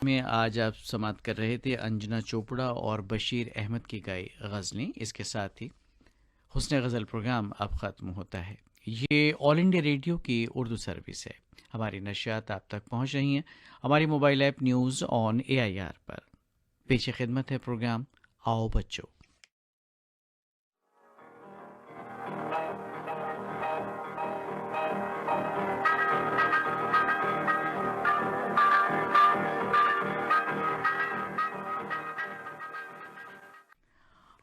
में आज आप समाप्त कर रहे थे अंजना चोपड़ा और बशीर अहमद की गाई गज़लें। इसके साथ ही हुस्न गज़ल प्रोग्राम अब ख़त्म होता है। ये ऑल इंडिया रेडियो की उर्दू सर्विस है। हमारी नशियात आप तक पहुंच रही हैं हमारी mobile app news on AIR पर। पेश खिदमत है प्रोग्राम आओ बच्चों।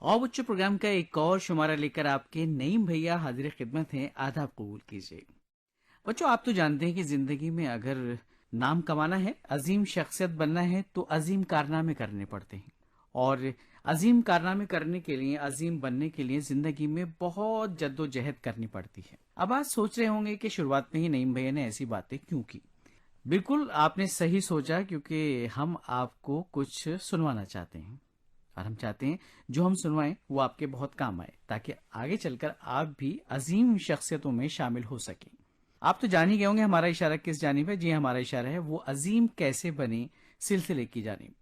आओ बच्चों प्रोग्राम का एक और शुमारा लेकर आपके नईम भैया हाजिर खिदमत हैं। आदाब कबूल कीजिए। बच्चों, आप तो जानते हैं कि जिंदगी में अगर नाम कमाना है, अजीम शख्सियत बनना है, तो अजीम कारनामे करने पड़ते हैं। और अजीम कारनामे करने के लिए, अजीम बनने के लिए जिंदगी में बहुत जद्दोजहद करनी पड़ती है। अब आप सोच रहे होंगे कि शुरुआत में ही नईम भैया ने ऐसी बातें क्यों की। बिल्कुल आपने सही सोचा, क्योंकि हम आपको कुछ सुनवाना चाहते हैं और हम चाहते हैं जो हम सुनवाएं वो आपके बहुत काम आए, ताकि आगे चलकर आप भी अजीम शख्सियतों में शामिल हो सकें। आप तो जान ही गए होंगे हमारा इशारा किस जानिब है। जी, हमारा इशारा है वो अजीम कैसे बने सिलसिले की जानिब।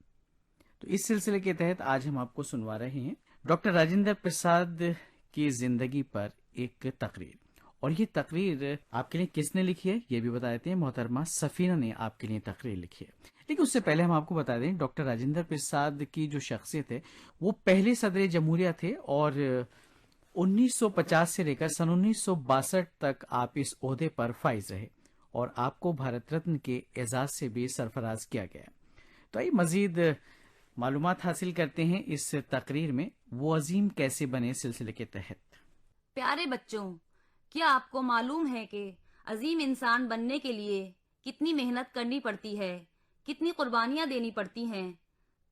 तो इस सिलसिले के तहत आज हम आपको सुनवा रहे हैं डॉक्टर राजेंद्र प्रसाद की जिंदगी पर एक तकरीर। और ये तकरीर आपके लिए किसने लिखी है ये भी बता देते हैं। मोहतरमा सफीना ने आपके लिए तकरीर लिखी है। लेकिन उससे पहले हम आपको बता दें, डॉक्टर राजेंद्र प्रसाद की जो शख्सियत है वो पहले सदर जमहूरिया थे और 1950 से लेकर सन 1962 तक आप इस ओहदे पर फाइज रहे और आपको भारत रत्न के एजाज से भी सरफराज किया गया। तो आइए मजीद मालूमात हासिल करते हैं इस तकरीर में वो अजीम कैसे बने सिलसिले के तहत। प्यारे बच्चों, क्या आपको मालूम है कि अजीम इंसान बनने के लिए कितनी मेहनत करनी पड़ती है, कितनी कुर्बानियां देनी पड़ती हैं,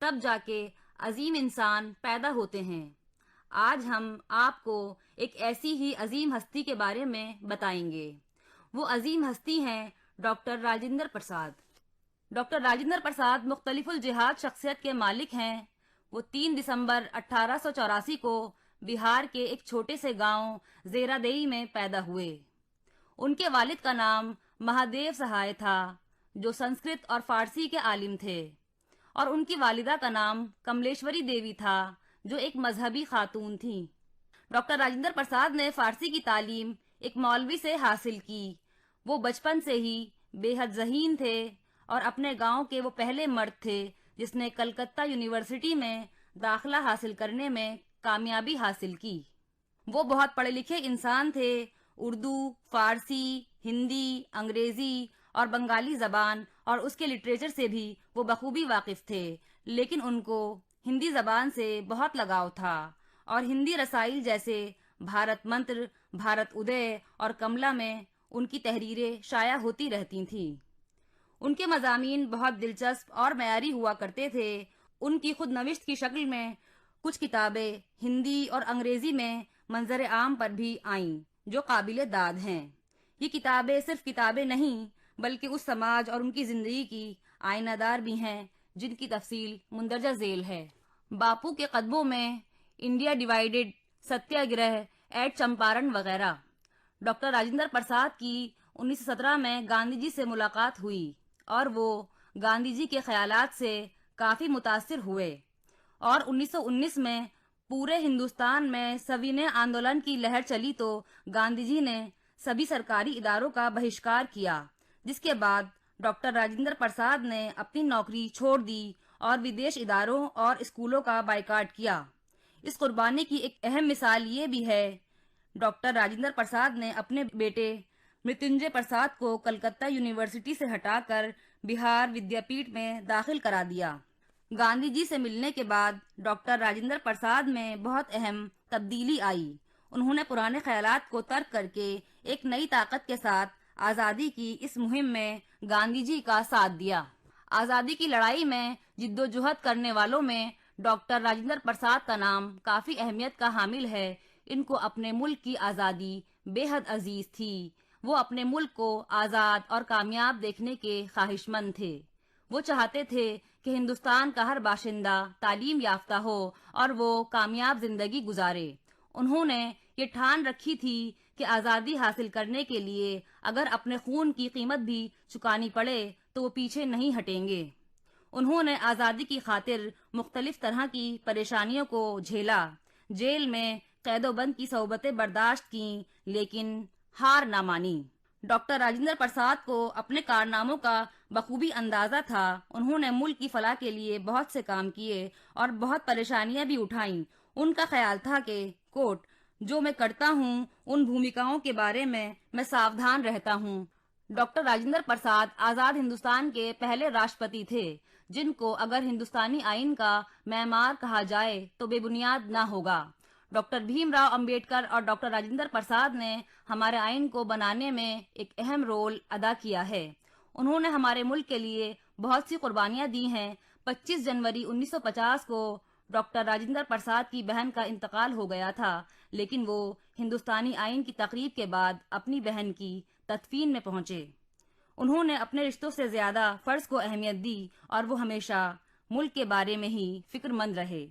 तब जाके अजीम इंसान पैदा होते हैं। आज हम आपको एक ऐसी ही अजीम हस्ती के बारे में बताएंगे। वो अजीम हस्ती हैं डॉक्टर राजेंद्र प्रसाद। डॉक्टर राजेंद्र प्रसाद मुख्तलिफुल जिहाद शख्सियत के मालिक हैं। वो 3 दिसंबर 1884 को बिहार के एक छोटे से गांव जेरादेई में पैदा हुए। उनके वालिद का नाम महादेव सहाय था, जो संस्कृत और फारसी के आलिम थे, और उनकी वालिदा का नाम कमलेश्वरी देवी था, जो एक मजहबी खातून थी। डॉक्टर राजेंद्र प्रसाद ने फारसी की तालीम एक मौलवी से हासिल की। वो बचपन से ही बेहद ज़हीन थे और अपने गांव के वो पहले मर्द थे जिसने कलकत्ता यूनिवर्सिटी में दाखिला हासिल करने में कामयाबी हासिल की। वो बहुत पढ़े लिखे इंसान थे। उर्दू, फारसी, हिंदी, अंग्रेजी और बंगाली जबान और उसके लिटरेचर से भी वो बखूबी वाकिफ थे। लेकिन उनको हिंदी जबान से बहुत लगाव था और हिंदी रसाइल जैसे भारत मंत्र, भारत उदय और कमला में उनकी तहरीरें शाया होती रहती थीं। उनके मज़ामीन बहुत दिलचस्प और मयारी हुआ करते थे। उनकी खुद नविश्त की शक्ल में कुछ किताबें हिंदी और अंग्रेजी में मंजर आम पर भी आईं, जो काबिले दाद हैं। ये किताबें सिर्फ किताबें नहीं, बल्कि उस समाज और उनकी जिंदगी की आईनादार भी हैं जिनकी तफसील मुंदरजा झेल है। बापू के कदमों में, इंडिया डिवाइडेड, सत्याग्रह, एट चंपारण वगैरह। डॉक्टर राजेंद्र प्रसाद की 1917 में गांधी जी से मुलाकात हुई और वो गांधी जी के ख्यालात से काफी मुतासिर हुए और 1919 में पूरे हिंदुस्तान में सविनय आंदोलन की लहर चली तो गांधी जी ने सभी सरकारी इदारों का बहिष्कार किया, जिसके बाद डॉक्टर राजेंद्र प्रसाद ने अपनी नौकरी छोड़ दी और विदेश इदारों और स्कूलों का बायकॉट किया। इस कुर्बानी की एक अहम मिसाल ये भी है, डॉक्टर राजेंद्र प्रसाद ने अपने बेटे मृत्युंजय प्रसाद को कलकत्ता यूनिवर्सिटी से हटाकर बिहार विद्यापीठ में दाखिल करा दिया। गांधी जी से मिलने के बाद डॉक्टर राजेंद्र प्रसाद में बहुत अहम तब्दीली आई। उन्होंने पुराने ख्यालात को तर्क करके एक नई ताकत के साथ आज़ादी की इस मुहिम में गांधी जी का साथ दिया। आज़ादी की लड़ाई में जिद्दोजहद करने वालों में डॉक्टर राजेंद्र प्रसाद का नाम काफ़ी अहमियत का हामिल है। इनको अपने मुल्क की आज़ादी बेहद अजीज थी। वो अपने मुल्क को आज़ाद और कामयाब देखने के ख्वाहिशमंद थे। वो चाहते थे कि हिंदुस्तान का हर बाशिंदा तालीम याफ्ता हो और वो कामयाब जिंदगी गुजारे। उन्होंने ये ठान रखी थी कि आज़ादी हासिल करने के लिए अगर अपने खून की कीमत भी चुकानी पड़े तो वो पीछे नहीं हटेंगे। उन्होंने आज़ादी की खातिर मुख्तलिफ तरह की परेशानियों को झेला, जेल में कैदोबंद की सोबतें बर्दाश्त की, लेकिन हार ना मानी। डॉक्टर राजेंद्र प्रसाद को अपने कारनामों का बखूबी अंदाजा था। उन्होंने मुल्क की फलाह के लिए बहुत से काम किए और बहुत परेशानियां भी उठाईं। उनका ख्याल था कि कोट जो मैं करता हूँ उन भूमिकाओं के बारे में मैं सावधान रहता हूँ। डॉक्टर राजेंद्र प्रसाद आजाद हिंदुस्तान के पहले राष्ट्रपति थे, जिनको अगर हिंदुस्तानी आइन का मैमार कहा जाए तो बेबुनियाद ना होगा। डॉक्टर भीमराव अंबेडकर और डॉक्टर राजेंद्र प्रसाद ने हमारे आइन को बनाने में एक अहम रोल अदा किया है। उन्होंने हमारे मुल्क के लिए बहुत सी कुर्बानियां दी हैं। 25 जनवरी 1950 को डॉक्टर राजेंद्र प्रसाद की बहन का इंतकाल हो गया था, लेकिन वो हिंदुस्तानी आइन की तकरीब के बाद अपनी बहन की तदफीन में पहुंचे। उन्होंने अपने रिश्तों से ज्यादा फर्ज को अहमियत दी और वो हमेशा मुल्क के बारे में ही फिक्रमंद रहे।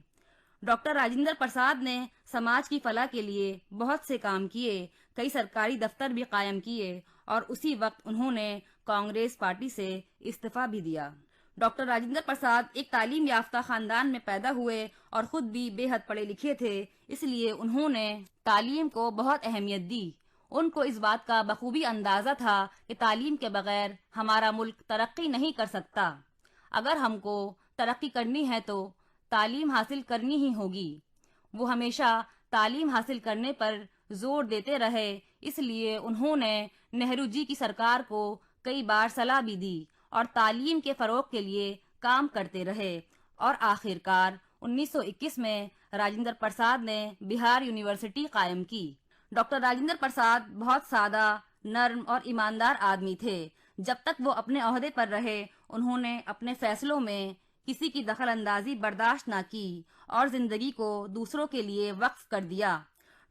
डॉक्टर राजेंद्र प्रसाद ने समाज की फलाह के लिए बहुत से काम किए, कई सरकारी दफ्तर भी कायम किए और उसी वक्त उन्होंने कांग्रेस पार्टी से इस्तीफा भी दिया। डॉक्टर राजेंद्र प्रसाद एक तालीम याफ्ता खानदान में पैदा हुए और खुद भी बेहद पढ़े लिखे थे, इसलिए उन्होंने तालीम को बहुत अहमियत दी। उनको इस बात का बखूबी अंदाजा था कि तालीम के बगैर हमारा मुल्क तरक्की नहीं कर सकता। अगर हमको तरक्की करनी है तो तालीम हासिल करनी ही होगी। वो हमेशा तालीम हासिल करने पर जोर देते रहे, इसलिए उन्होंने नेहरू जी की सरकार को कई बार सलाह भी दी और तालीम के फरोग के लिए काम करते रहे और आखिरकार 1921 में राजेंद्र प्रसाद ने बिहार यूनिवर्सिटी कायम की। डॉक्टर राजेंद्र प्रसाद बहुत सादा, नर्म और ईमानदार आदमी थे। जब तक वो अपने ओहदे पर रहे, उन्होंने अपने फैसलों में किसी की दखल अंदाजी बर्दाश्त न की और जिंदगी को दूसरों के लिए वक्फ कर दिया।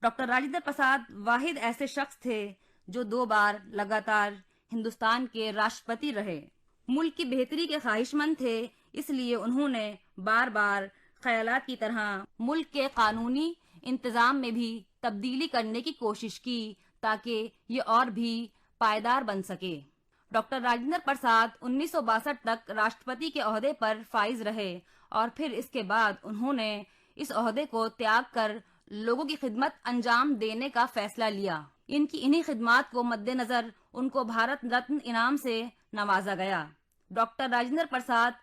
डॉक्टर राजेंद्र प्रसाद वाहिद ऐसे शख्स थे जो 2 बार लगातार हिंदुस्तान के राष्ट्रपति रहे। मुल्क की बेहतरी के ख्वाहिशमंद थे, इसलिए उन्होंने बार बार ख्यालात की तरह मुल्क के कानूनी इंतजाम में भी तब्दीली करने की कोशिश की ताकि ये और भी पायदार बन सके। डॉक्टर राजेंद्र प्रसाद 1962 तक राष्ट्रपति के ओहदे पर फाइज रहे और फिर इसके बाद उन्होंने इस ओहदे को त्याग कर लोगों की खिदमत अंजाम देने का फैसला लिया। इनकी इन्हीं खिदमात को मद्देनजर उनको भारत रत्न इनाम से नवाजा गया। डॉक्टर राजेंद्र प्रसाद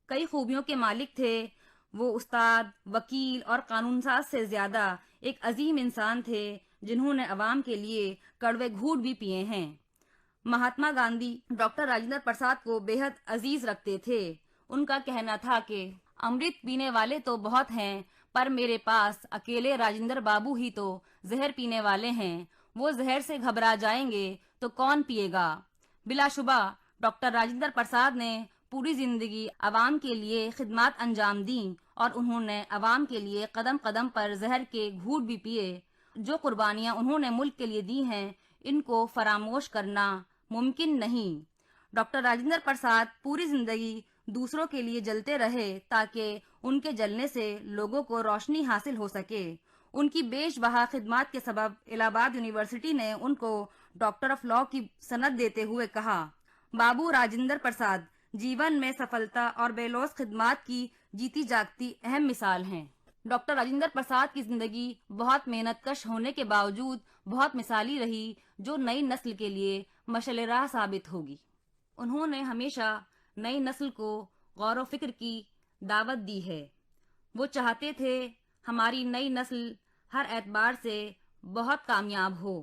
कई खूबियों के मालिक थे। वो उस्ताद, वकील और कानूनसाज से ज्यादा एक अजीम इंसान थे, जिन्होंने अवाम के लिए कड़वे घूंट भी पिए हैं। महात्मा गांधी डॉक्टर राजेंद्र प्रसाद को बेहद अजीज रखते थे। उनका कहना था कि अमृत पीने वाले तो बहुत हैं, पर मेरे पास अकेले राजेंद्र बाबू ही तो जहर पीने वाले हैं। वो जहर से घबरा जाएंगे तो कौन पिएगा। बिलाशुबा डॉक्टर राजेंद्र प्रसाद ने पूरी जिंदगी अवाम के लिए खिदमत अंजाम दी और उन्होंने अवाम के लिए कदम कदम पर जहर के घूंट भी पिए। जो कुर्बानियां उन्होंने मुल्क के लिए दी हैं, इनको फरामोश करना मुमकिन नहीं। डॉक्टर राजेंद्र प्रसाद पूरी जिंदगी दूसरों के लिए जलते रहे ताकि उनके जलने से लोगों को रोशनी हासिल हो सके। उनकी बेशबहा खिदमत के सबब इलाहाबाद यूनिवर्सिटी ने उनको डॉक्टर ऑफ लॉ की सनद देते हुए कहा, बाबू राजेंद्र प्रसाद जीवन में सफलता और बेलौस खिदमत की जीती जागती अहम मिसाल हैं। डॉक्टर राजेंद्र प्रसाद की जिंदगी बहुत मेहनतकश होने के बावजूद बहुत मिसाली रही, जो नई नस्ल के लिए मशअल राह साबित होगी। उन्होंने हमेशा नई नस्ल को गौर व फिक्र की दावत दी है। वो चाहते थे हमारी नई नस्ल हर एतबार से बहुत कामयाब हो।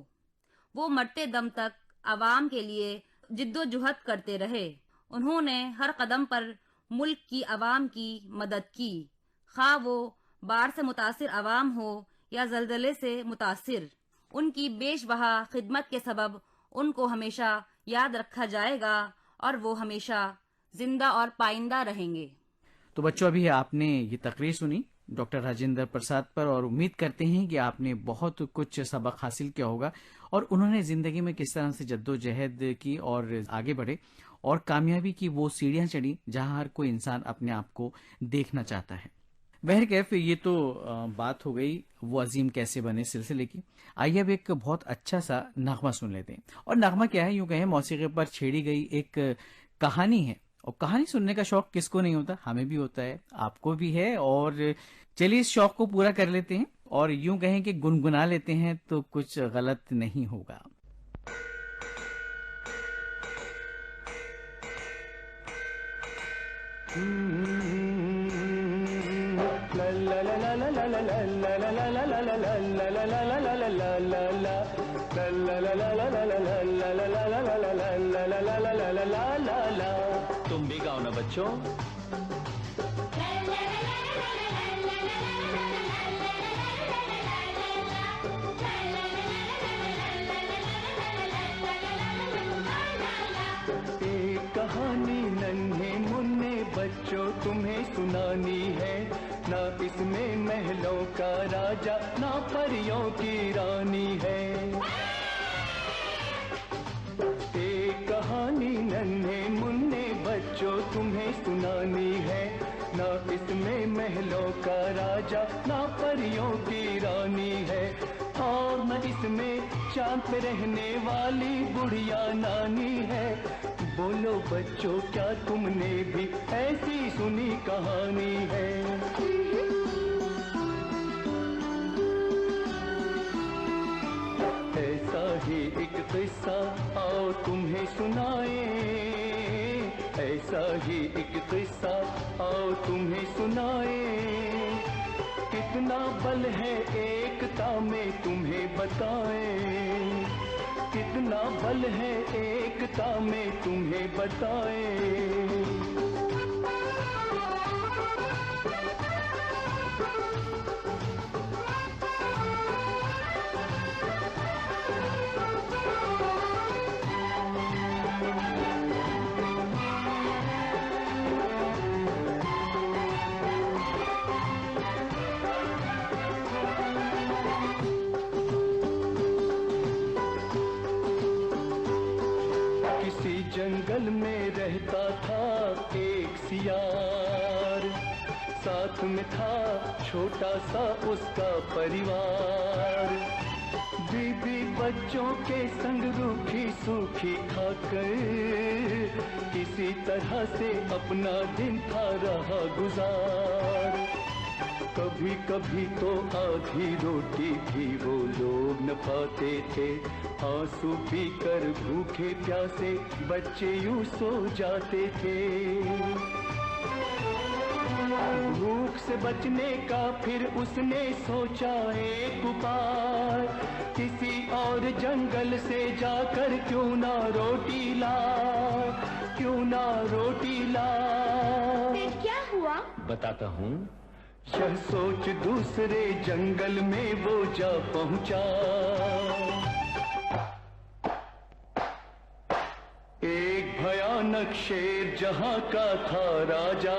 वो मरते दम तक आवाम के लिए जिद्दोजहद करते रहे। उन्होंने हर कदम पर मुल्क की आवाम की मदद की, खा वो बाढ़ से मुतासिर आवाम हो या जलजले से मुतासिर। उनकी बेशबहा खिदमत के सबब उनको हमेशा याद रखा जाएगा और वो हमेशा जिंदा और पाइंदा रहेंगे। तो बच्चों, अभी आपने ये तकरीर सुनी डॉक्टर राजेंद्र प्रसाद पर और उम्मीद करते हैं कि आपने बहुत कुछ सबक हासिल किया होगा और उन्होंने जिंदगी में किस तरह से जद्दोजहद की और आगे बढ़े और कामयाबी की वो सीढ़ियां चढ़ी जहां हर कोई इंसान अपने आप को देखना चाहता है। बहरकैफ ये तो बात हो गई वो अजीम कैसे बने सिलसिले की। आइए अब एक बहुत अच्छा सा नगमा सुन लेते हैं। और नगमा क्या है, यूं कहें मौसीकी पर छेड़ी गई एक कहानी है और कहानी सुनने का शौक किसको नहीं होता, हमें भी होता है, आपको भी है। और चलिए इस शौक को पूरा कर लेते हैं और यूं कहें कि गुनगुना लेते हैं तो कुछ गलत नहीं होगा। तुम भी गाओ ना बच्चों। एक कहानी नन्हे मुन्ने बच्चों तुम्हें सुनानी है, ना इसमें महलों का राजा ना परियों की रानी है। एक कहानी नन्हे मुन्ने बच्चों तुम्हें सुनानी है, ना इसमें महलों का राजा ना परियों की रानी है, और न इसमें चांद पे रहने वाली बुढ़िया नानी है। बोलो बच्चों क्या तुमने भी ऐसी सुनी कहानी है? ऐसा ही एक किस्सा आओ तुम्हें सुनाए, ऐसा ही एक किस्सा आओ तुम्हें सुनाए। कितना बल है एकता में तुम्हें बताएं, कितना बल है एकता में तुम्हें बताएं। जंगल में रहता था एक सियार, साथ में था छोटा सा उसका परिवार। बीबी बच्चों के संग रूखी सूखी खाकर किसी तरह से अपना दिन था रहा गुजार। कभी कभी तो आधी रोटी भी वो लोग न पाते थे, आंसू पीकर भूखे प्यासे बच्चे यूं सो जाते थे। भूख से बचने का फिर उसने सोचा एक उपाय, किसी और जंगल से जाकर क्यों ना रोटी ला, क्यों ना रोटी ला। फिर क्या हुआ? बताता हूँ। यह सोच दूसरे जंगल में वो जा पहुंचा। एक भयानक शेर जहां का था राजा,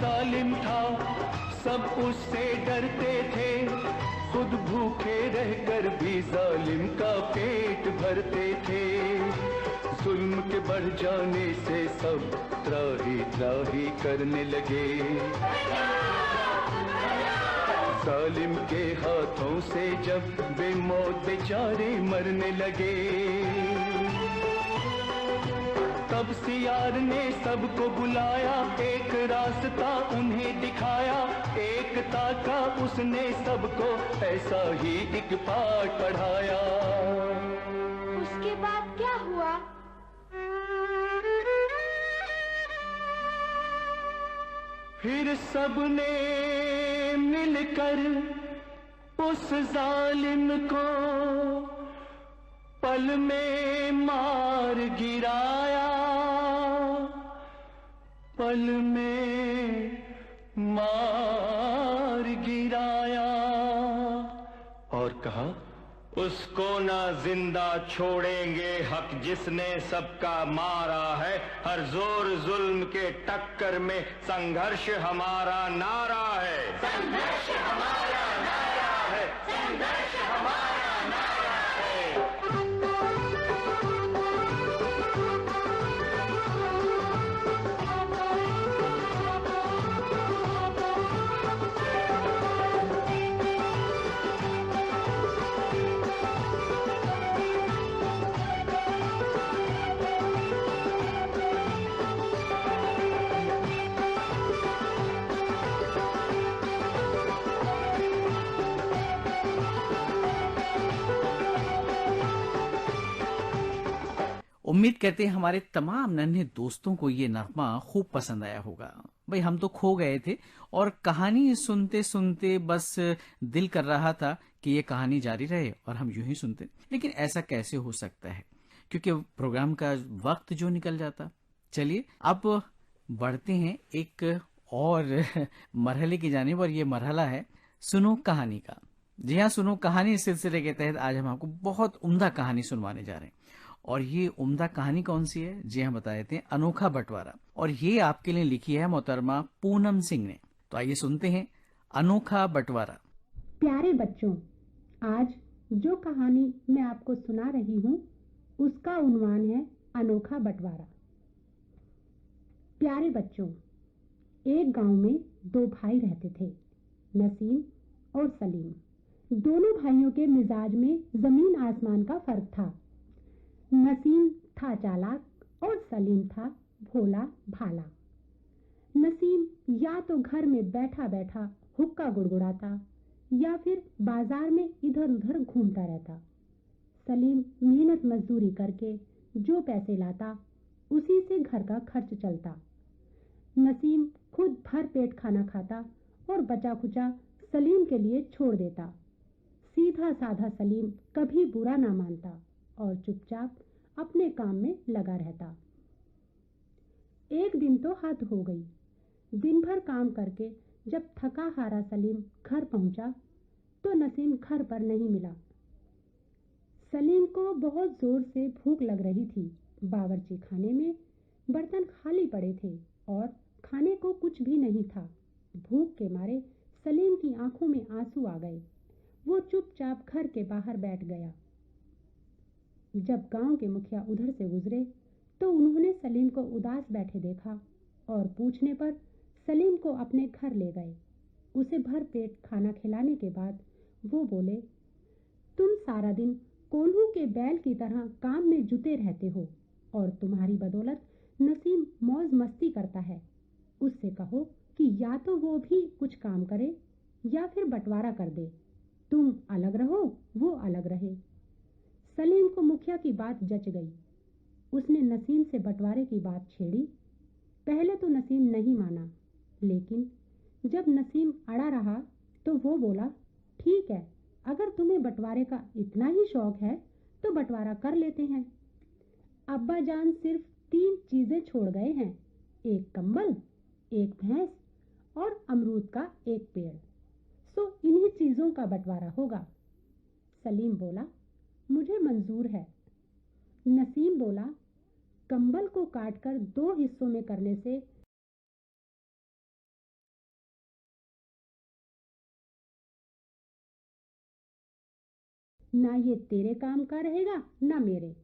जालिम था, सब उससे डरते थे, खुद भूखे रहकर भी जालिम का पेट भरते थे। जुल्म के बढ़ जाने से सब त्राही त्राही करने लगे, जालिम के हाथों से जब बेमौत बेचारे मरने लगे। तब सियार ने सबको बुलाया, एक रास्ता उन्हें दिखाया, एकता का उसने सबको ऐसा ही एक पाठ पढ़ाया। उसके बाद क्या हुआ? फिर सबने मिलकर उस जालिम को पल में मार गिराया, पल में मार गिराया। और कहा, उसको ना जिंदा छोड़ेंगे हक जिसने सबका मारा है, हर जोर जुल्म के टक्कर में संघर्ष हमारा नारा है, संघर्ष हमारा नारा है, संघर्ष हमारा नारा है। उम्मीद करते हैं हमारे तमाम नन्हे दोस्तों को ये नगमा खूब पसंद आया होगा। भाई हम तो खो गए थे और कहानी सुनते सुनते बस दिल कर रहा था कि ये कहानी जारी रहे और हम यूं ही सुनते, लेकिन ऐसा कैसे हो सकता है क्योंकि प्रोग्राम का वक्त जो निकल जाता। चलिए अब बढ़ते हैं एक और मरहले की जानिब, और ये मरहला है सुनो कहानी का। जी हाँ, सुनो कहानी इस सिलसिले के तहत आज हम आपको बहुत उम्दा कहानी सुनवाने जा रहे हैं। और ये उम्दा कहानी कौन सी है? जी हाँ, बता देते हैं, अनोखा बंटवारा। और ये आपके लिए लिखी है मोहतरमा पूनम सिंह ने। तो आइए सुनते हैं अनोखा बंटवारा। प्यारे बच्चों, आज जो कहानी मैं आपको सुना रही हूँ उसका उन्वान है अनोखा बंटवारा। प्यारे बच्चों, एक गांव में दो भाई रहते थे, नसीम और सलीम। दोनों भाइयों के मिजाज में जमीन आसमान का फर्क था। नसीम था चालाक और सलीम था भोला भाला। नसीम या तो घर में बैठा बैठा हुक्का गुड़गुड़ाता या फिर बाजार में इधर उधर घूमता रहता। सलीम मेहनत मजदूरी करके जो पैसे लाता उसी से घर का खर्च चलता। नसीम खुद भर पेट खाना खाता और बचा खुचा सलीम के लिए छोड़ देता। सीधा साधा सलीम कभी बुरा ना मानता और चुपचाप अपने काम में लगा रहता। एक दिन तो हद हो गई। दिन भर काम करके जब थका हारा सलीम घर पहुंचा तो नसीम घर पर नहीं मिला। सलीम को बहुत जोर से भूख लग रही थी। बावर्ची खाने में बर्तन खाली पड़े थे और खाने को कुछ भी नहीं था। भूख के मारे सलीम की आंखों में आंसू आ गए। वो चुपचाप घर के बाहर बैठ गया। जब गांव के मुखिया उधर से गुजरे तो उन्होंने सलीम को उदास बैठे देखा और पूछने पर सलीम को अपने घर ले गए। उसे भर पेट खाना खिलाने के बाद वो बोले, तुम सारा दिन कोल्हू के बैल की तरह काम में जुटे रहते हो और तुम्हारी बदौलत नसीम मौज मस्ती करता है। उससे कहो कि या तो वो भी कुछ काम करे या फिर बंटवारा कर दे। तुम अलग रहो, वो अलग रहे। सलीम को मुखिया की बात जच गई। उसने नसीम से बंटवारे की बात छेड़ी। पहले तो नसीम नहीं माना, लेकिन जब नसीम अड़ा रहा तो वो बोला, ठीक है, अगर तुम्हें बंटवारे का इतना ही शौक है तो बंटवारा कर लेते हैं। अब्बा जान सिर्फ 3 चीजें छोड़ गए हैं, एक कंबल, एक भैंस और अमरूद का एक पेड़। सो इन्हीं चीजों का बंटवारा होगा। सलीम बोला, मुझे मंजूर है। नसीम बोला, कंबल को काटकर 2 हिस्सों में करने से ना ये तेरे काम का रहेगा ना मेरे,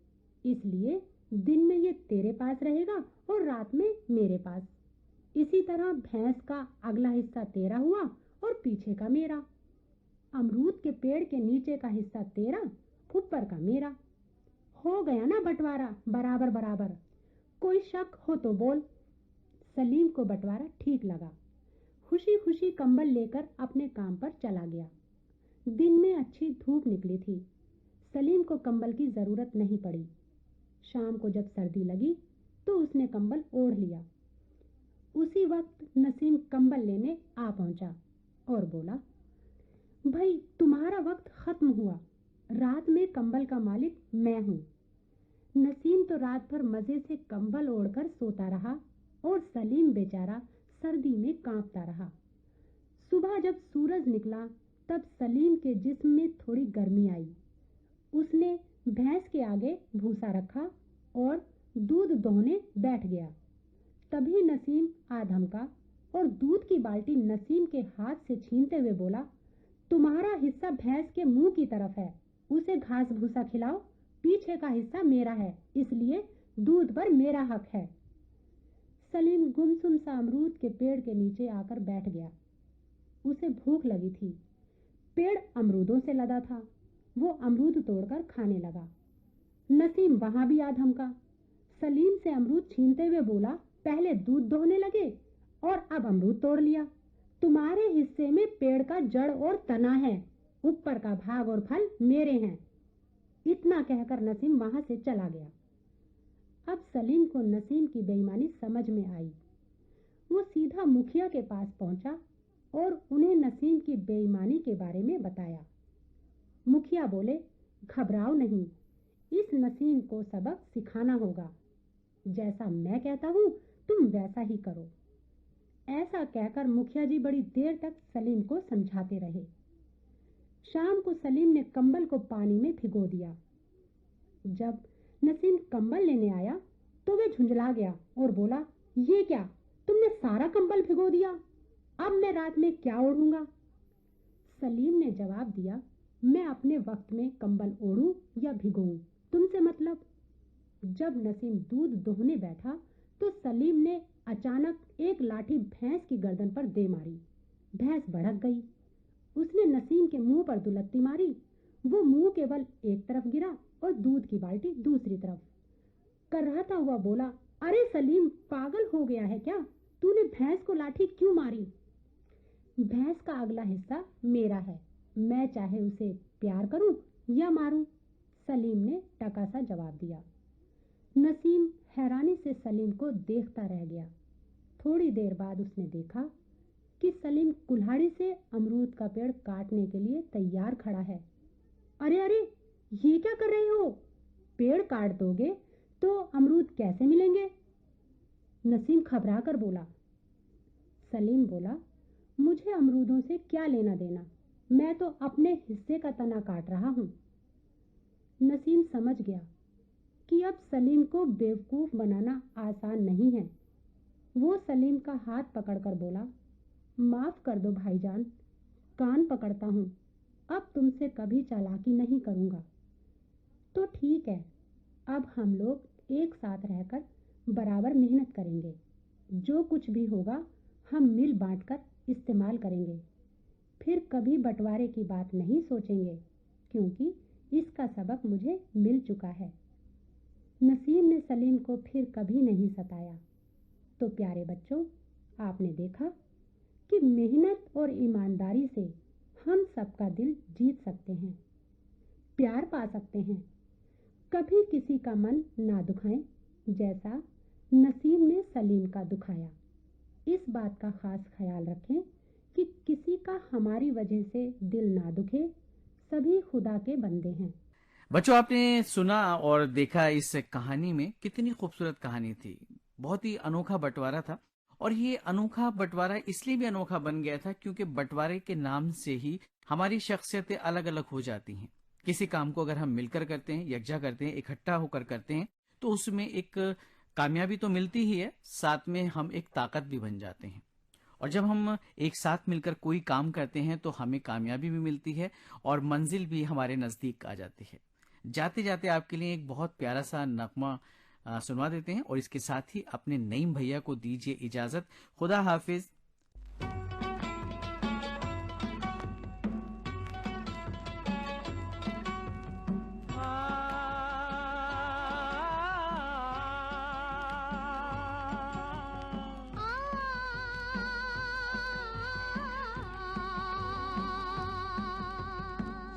इसलिए दिन में ये तेरे पास रहेगा और रात में मेरे पास। इसी तरह भैंस का अगला हिस्सा तेरा हुआ और पीछे का मेरा। अमरूद के पेड़ के नीचे का हिस्सा तेरा, ऊपर का मेरा। हो गया ना बंटवारा बराबर बराबर। कोई शक हो तो बोल। सलीम को बंटवारा ठीक लगा। खुशी खुशी कंबल लेकर अपने काम पर चला गया। दिन में अच्छी धूप निकली थी। सलीम को कंबल की जरूरत नहीं पड़ी। शाम को जब सर्दी लगी तो उसने कंबल ओढ़ लिया। उसी वक्त नसीम कंबल लेने आ पहुंचा और बोला, भाई तुम्हारा वक्त खत्म हुआ। रात में कंबल का मालिक मैं हूं। नसीम तो रात भर मजे से कंबल ओढ़कर सोता रहा और सलीम बेचारा सर्दी में कांपता रहा। सुबह जब सूरज निकला तब सलीम के जिस्म में थोड़ी गर्मी आई। उसने भैंस के आगे भूसा रखा और दूध दोहने बैठ गया। तभी नसीम आ धमका और दूध की बाल्टी नसीम के हाथ से छीनते हुए बोला, तुम्हारा हिस्सा भैंस के मुंह की तरफ है, उसे घास भूसा खिलाओ। पीछे का हिस्सा मेरा है, इसलिए दूध पर मेरा हक है। सलीम गुमसुम सा अमरूद के पेड़ के नीचे आकर बैठ गया। उसे भूख लगी थी। पेड़ अमरूदों से लदा था। वो अमरूद तोड़कर खाने लगा। नसीम वहां भी आ धमका। सलीम से अमरूद छीनते हुए बोला, पहले दूध दोहने लगे और अब अमरूद तोड़ लिया। तुम्हारे हिस्से में पेड़ का जड़ और तना है, ऊपर का भाग और फल मेरे हैं। इतना कहकर नसीम वहां से चला गया। अब सलीम को नसीम की बेईमानी समझ में आई। वो सीधा मुखिया के पास पहुंचा और उन्हें नसीम की बेईमानी के बारे में बताया। मुखिया बोले, घबराओ नहीं, इस नसीम को सबक सिखाना होगा। जैसा मैं कहता हूँ तुम वैसा ही करो। ऐसा कहकर मुखिया जी बड़ी देर तक सलीम को समझाते रहे। शाम को सलीम ने कंबल को पानी में भिगो दिया। जब नसीम कंबल लेने आया तो वह झुंझला गया और बोला, ये क्या, तुमने सारा कंबल भिगो दिया, अब मैं रात में क्या ओढ़ूंगा। सलीम ने जवाब दिया, मैं अपने वक्त में कंबल ओढ़ूं या भिगोऊं, तुमसे मतलब। जब नसीम दूध दोहने बैठा तो सलीम ने अचानक एक लाठी भैंस की गर्दन पर दे मारी। भैंस भड़क गई। उसने नसीम के मुंह पर दुलत्ती मारी। वो मुंह केवल एक तरफ गिरा और दूध की बाल्टी दूसरी तरफ। कराहता हुआ बोला, अरे सलीम, पागल हो गया है क्या, तूने भैंस को लाठी क्यों मारी। भैंस का अगला हिस्सा मेरा है, मैं चाहे उसे प्यार करूं या मारूं, सलीम ने टका सा जवाब दिया। नसीम हैरानी से सलीम को देखता रह गया। थोड़ी देर बाद उसने देखा कि सलीम कुल्हाड़ी से अमरूद का पेड़ काटने के लिए तैयार खड़ा है। अरे अरे, ये क्या कर रहे हो, पेड़ काट दोगे तो अमरूद कैसे मिलेंगे। नसीम घबरा कर बोला। सलीम बोला, मुझे अमरूदों से क्या लेना देना, मैं तो अपने हिस्से का तना काट रहा हूं। नसीम समझ गया कि अब सलीम को बेवकूफ बनाना आसान नहीं है। वो सलीम का हाथ पकड़कर बोला, माफ कर दो भाईजान, कान पकड़ता हूं, अब तुमसे कभी चालाकी नहीं करूंगा। तो ठीक है, अब हम लोग एक साथ रहकर बराबर मेहनत करेंगे, जो कुछ भी होगा हम मिल बांटकर इस्तेमाल करेंगे, फिर कभी बंटवारे की बात नहीं सोचेंगे, क्योंकि इसका सबक मुझे मिल चुका है। नसीम ने सलीम को फिर कभी नहीं सताया। तो प्यारे बच्चों, आपने देखा कि मेहनत और ईमानदारी से हम सबका दिल जीत सकते हैं, प्यार पा सकते हैं, कभी किसी का मन ना दुखाएं, जैसा नसीम ने सलीम का दुखाया। इस बात का खास ख्याल रखें कि किसी का हमारी वजह से दिल ना दुखे, सभी खुदा के बंदे हैं। बच्चों, आपने सुना और देखा इस कहानी में कितनी खूबसूरत कहानी थी। बहुत ही अनोखा बंटवारा था, और ये अनोखा बंटवारा इसलिए भी अनोखा बन गया था क्योंकि बंटवारे के नाम से ही हमारी शख्सियतें अलग अलग हो जाती हैं। किसी काम को अगर हम मिलकर करते हैं, यकजा करते हैं, इकट्ठा होकर करते हैं, तो उसमें एक कामयाबी तो मिलती ही है, साथ में हम एक ताकत भी बन जाते हैं। और जब हम एक साथ मिलकर कोई काम करते हैं तो हमें कामयाबी भी मिलती है और मंजिल भी हमारे नजदीक आ जाती है। जाते जाते आपके लिए एक बहुत प्यारा सा नगमा सुनवा देते हैं और इसके साथ ही अपने नईम भैया को दीजिए इजाजत। खुदा हाफिज।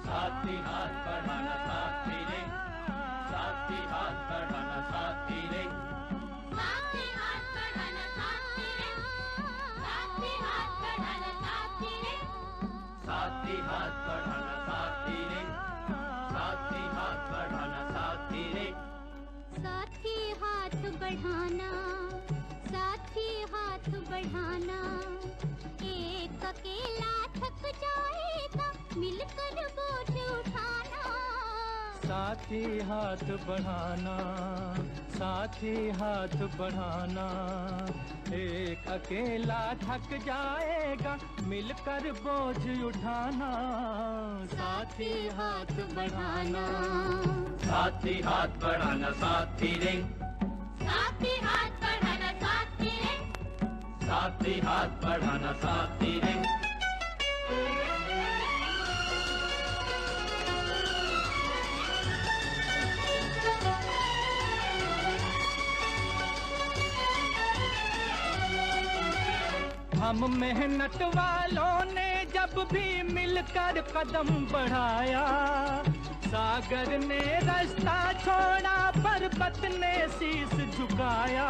साथी हाथ बढ़ाना साथी रे, साथी हाथ बढ़ाना साथी रे, साथी हाथ बढ़ाना साथी रे, साथी हाथ बढ़ाना साथी रे, साथी हाथ बढ़ाना साथी रे, साथी हाथ बढ़ाना साथी रे, साथी हाथ बढ़ाना, साथी हाथ बढ़ाना, एक अकेला थक जाएगा, मिलकर बोझ उठाना। साथी हाथ बढ़ाना, साथी हाथ बढ़ाना, एक अकेला थक जाएगा, मिलकर बोझ उठाना। साथी हाथ बढ़ाना, साथी हाथ बढ़ाना साथी रे, साथी हाथ बढ़ाना साथी रे, साथी हाथ बढ़ाना साथी रे। हम मेहनत वालों ने जब भी मिलकर कदम बढ़ाया, सागर ने रास्ता छोड़ा पर मोहब्बत ने शीश झुकाया,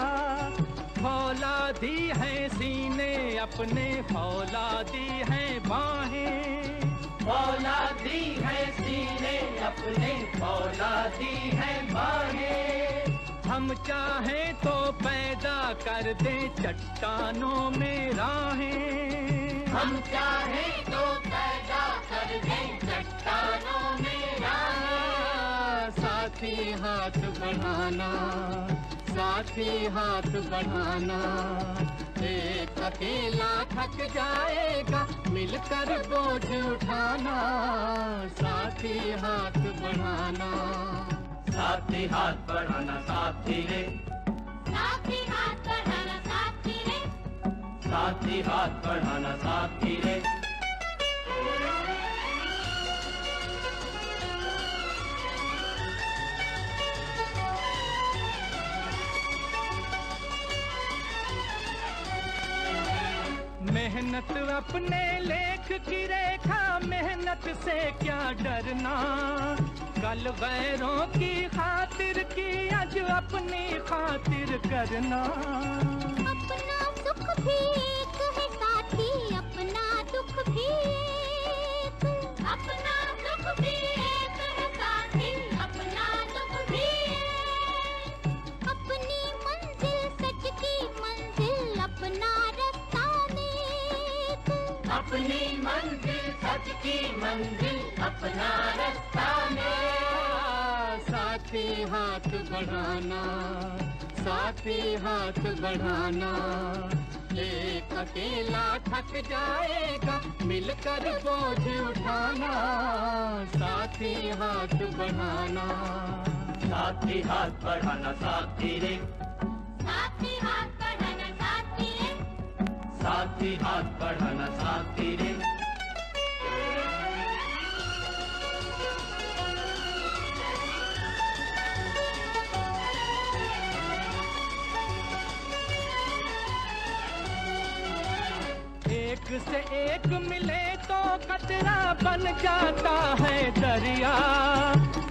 फौलादी है सीने अपने, फौलादी है बाहें, फौलादी है सीने अपने, फौलादी है बाहें। हम चाहें तो पैदा कर दे चट्टानों में राहें, हम चाहें तो पैदा कर दे चट्टानों में राहें। साथी हाथ बढ़ाना, साथी हाथ बढ़ाना, एक अकेला थक जाएगा मिलकर बोझ उठाना। साथी हाथ बढ़ाना, साथी हाथ बढ़ाना, साथी रे, साथी हाथ बढ़ाना साथी रे, साथी हाथ बढ़ाना, साथी रे। मेहनत अपने लेख की रेखा, मेहनत से क्या डरना, कल गैरों की खातिर की आज अपनी खातिर करना। अपना सुख भी एक है साथी, अपना दुख भी एक, अपना सुख भी एक है साथी, अपना दुख भी एक। अपनी मंजिल सच की मंजिल, अपना रास्ता नेक, अपनी मंजिल सच की मंजिल, अपना रास्ता में। साथी हाथ बढ़ाना, साथी हाथ बढ़ाना, एक अकेला थक जाएगा मिलकर बोझ उठाना। साथी हाथ बढ़ाना, साथी हाथ बढ़ाना, साथी रे, साथी हाथ बढ़ाना साथी रे, साथी हाथ बढ़ाना, साथी रे। एक से एक मिले तो कतरा बन जाता है दरिया,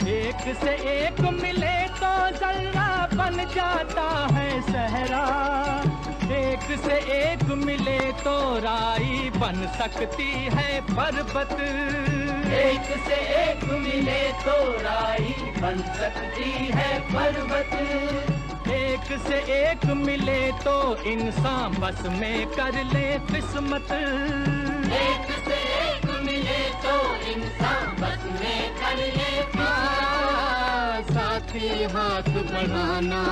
एक से एक मिले तो जर्रा बन जाता है सहरा, एक से एक मिले तो राई बन सकती है पर्वत, एक से एक मिले तो राई बन सकती है पर्वत, एक से एक मिले तो इंसान बस में कर ले किस्मत, एक से एक मिले तो इंसान बस में कर ले किस्मत। साथी हाथ बढ़ाना,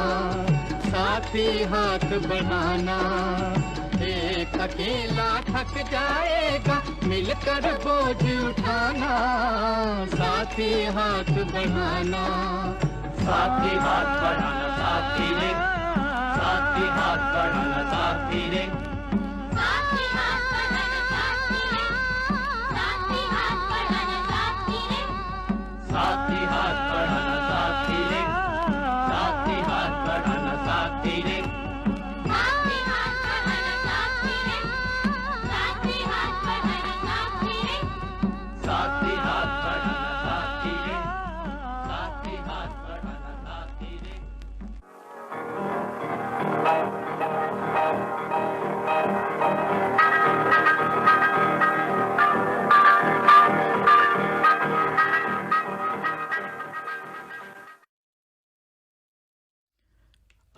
साथी हाथ बढ़ाना, एक अकेला थक जाएगा मिलकर बोझ उठाना। साथी हाथ बढ़ाना, साथी हाथ बढ़ाना, साथी रे, साथी हाथ बढ़ाना, साथी रे, साथी हाथ बढ़ाना साथी रे, साथी हाथ बढ़ाना साथी रे, साथी हाथ बढ़ाना, साथी रे, साथी हाथ बढ़ाना, साथी रे, साथी हाथ बढ़ाना साथी रे, साथी हाथ बढ़ाना साथी रे, साथी हाथ बढ़ाना, साथी रे, साथी हाथ बढ़ाना, साथी रे।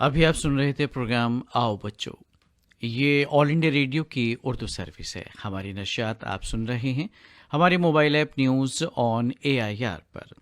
अभी आप सुन रहे थे प्रोग्राम आओ बच्चों। ये ऑल इंडिया रेडियो की उर्दू सर्विस है। हमारी नशियात आप सुन रहे हैं हमारे mobile app news on AIR पर।